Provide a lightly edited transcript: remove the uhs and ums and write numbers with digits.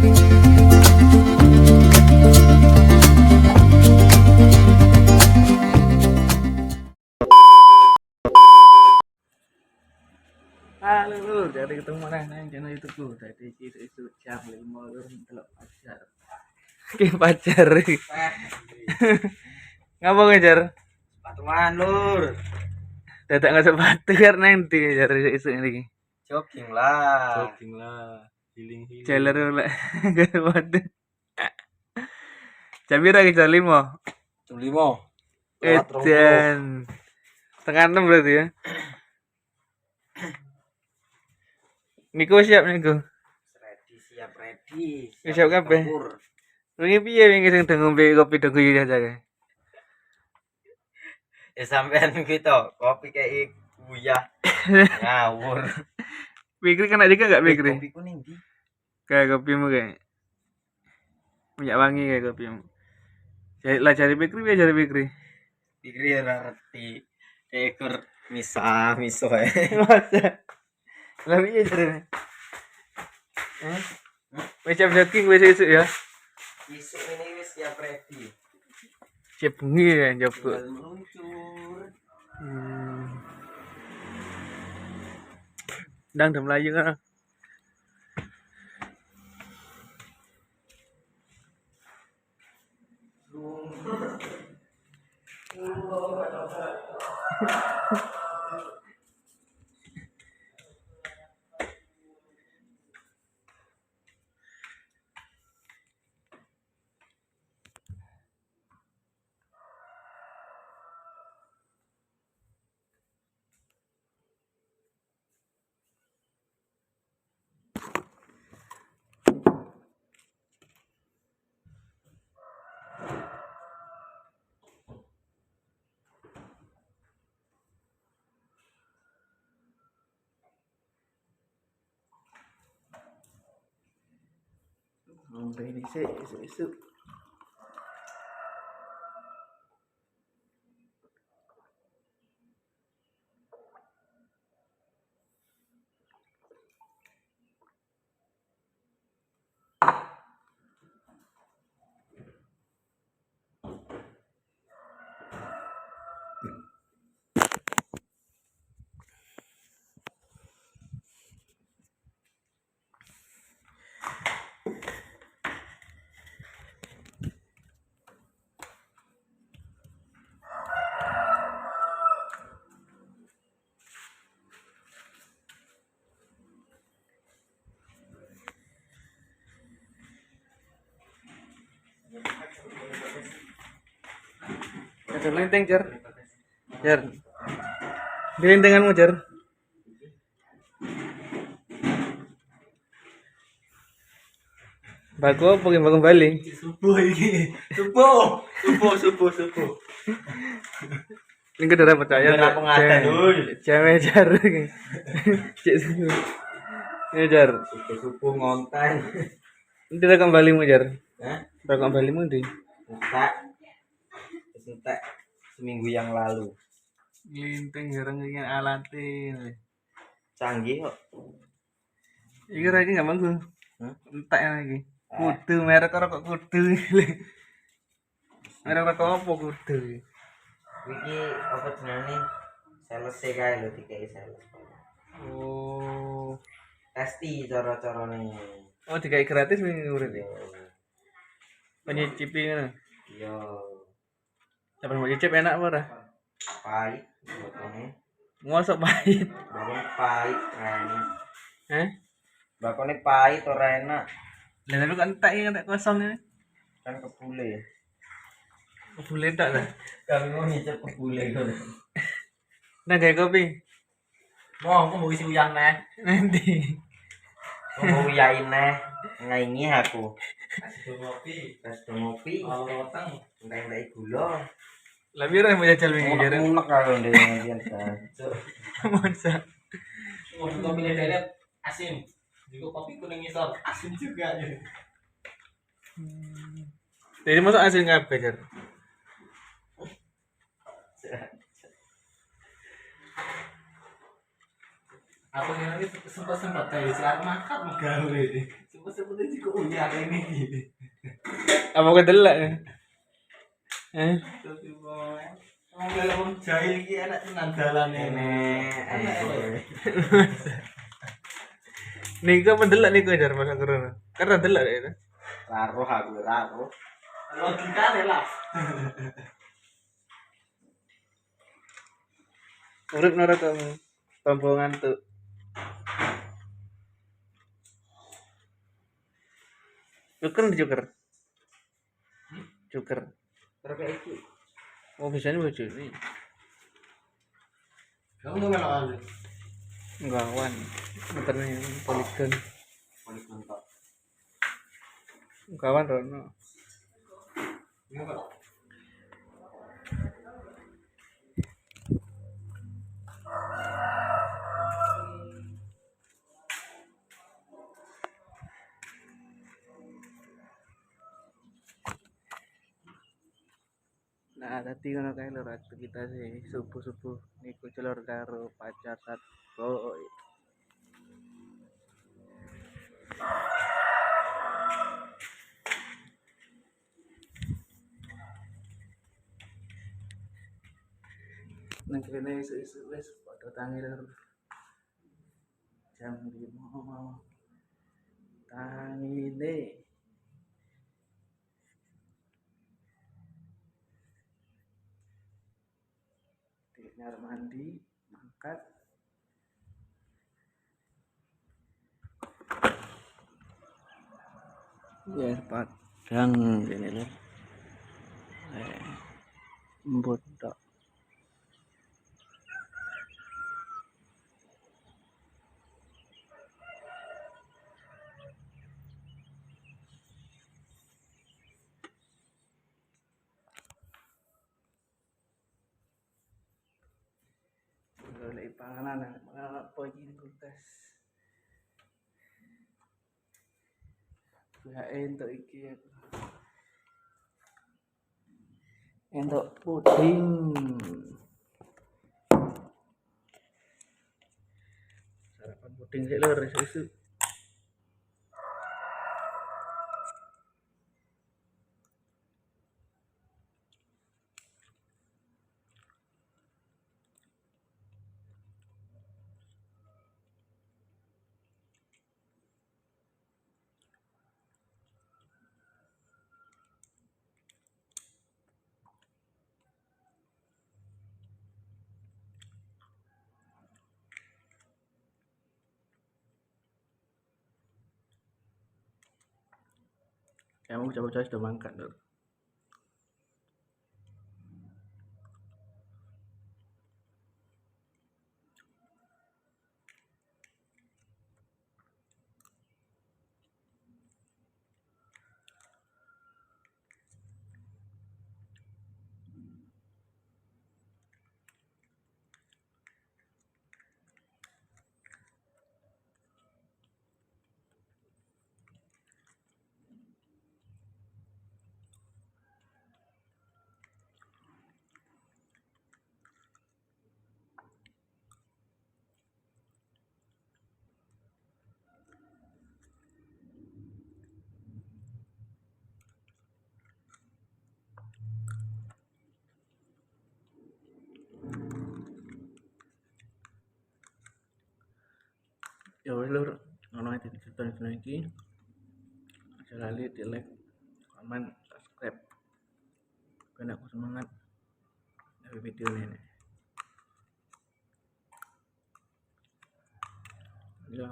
Halo lur, jadi ketemu mana nang channel YouTube ku. Tadi isu jam 5 lur delok pacar. Ki pacar. Ngapa ngejar? Sepatuan lur. Dadak nggak sepatu karena nanti ngejar isu ini. Jogging lah. Jogging lah, healing. Jalan oleh nggak sepatu. Jam berapa ke jam 5? Jam 5. Edan. Setengah 6 berarti ya. Niko siap Niko. Siap ready. Siap kabeh. Wingi piye wingi sing ngombe kopi donggu ya aja. Ya sampean gitu, kopi kayak buyah. Ngawur. Pikir kena juga enggak pikir? Kopi kuning di. Kayak kopimu kayak minyak wangi kayak kopimu. Cari pikir ya cari pikir. Pikir ya ngerti. Ekor miso Masa. Lah piye jarene? Wis siap jogging wis esuk ya. Isu ini wis siap ready. Siap bengi ya njobok. Tinggal meluncur. Ndang dem mlayu kan. Ngombe ini sih esuk. Ada linteng jar. Jar. Di lintenganmu jar. Baku apa yang bangun balik? Subuh iki. Subuh. Ini udah dapat percaya. Ora pengatan dul. Cewek jar. Cek subuh. Ini jar. Subuh ngonten. Ini udah kembali mu jar. Hah? Udah kembali mu di. Entek seminggu yang lalu. Linteng jarang ingin alatin. Canggih kok. Iki lagi nggak manggu. Entek lagi. Kudu merek rokok kudu. Merek rokok apa kudu? Iki apa jenenge? Sales kae lho dikai sales. Oh. Testi cara-carane. Oh, dikai gratis wingi urip. Penyicipi ngono. Iya. Sampai mau cicip enak apa ora? Pahit bakone. Mosok pahit. Bakone pahit rene. Hah? Bakone pahit ora enak. Lah tapi kok entek kosong ya? Kan kebule. Boleh tak lah. Kami mau ngicip kebule kok. Nah, kayak kopi. Mau aku mau isi uyang neh. Nanti. Mau uyain neh. Ngaingi aku. Kasih Kas ngopi. ngopi, rotang, Entek gula. Lah piro mau jajal wingi jar? Unek karo ndek ngene Masa. kopi lele asin. Juga kopi kuning isor, asin juga ya. Jadi masuk asin kabeh jar. Aku ini sempat kayak siar makan gawe. Sempat itu juga udah ini gitu. Apa kau delak ya? Tapi mau kalau mau jahil ki enak tenan dalane. Enak. Nika mendelak nih jar masa corona. Karena delak ya. Raro aku raro. Logikane lah. Urip nora kamu. Tombongan tuh. Joker. Joker. Terus iki. Oh biasanya baju ini. Kamu nggak melok anu. Gawan. Motornya Polygon. Polikon tok. Gawan Rono. Ini kok. Nah, tadi ngono kae lho aktivitas subuh-subuh niku celor karo pacar boy. Nang kene isu-isu wis padha tangi lho. Jam 5 tangine. Nyar mandi, mangkat. Ya, padang ini lho. Embut tok. Golek panganan apa iki ning kulkas. Ya entuk iki ya. Entuk puding. Sarapan puding sik lho isu-isu. Kamu coba-coba sudah mangkat lho. Ya wis lur, ono iki cerita iki. Aja lali di like, komen, subscribe. Karena aku semangat dari video ini. Ya.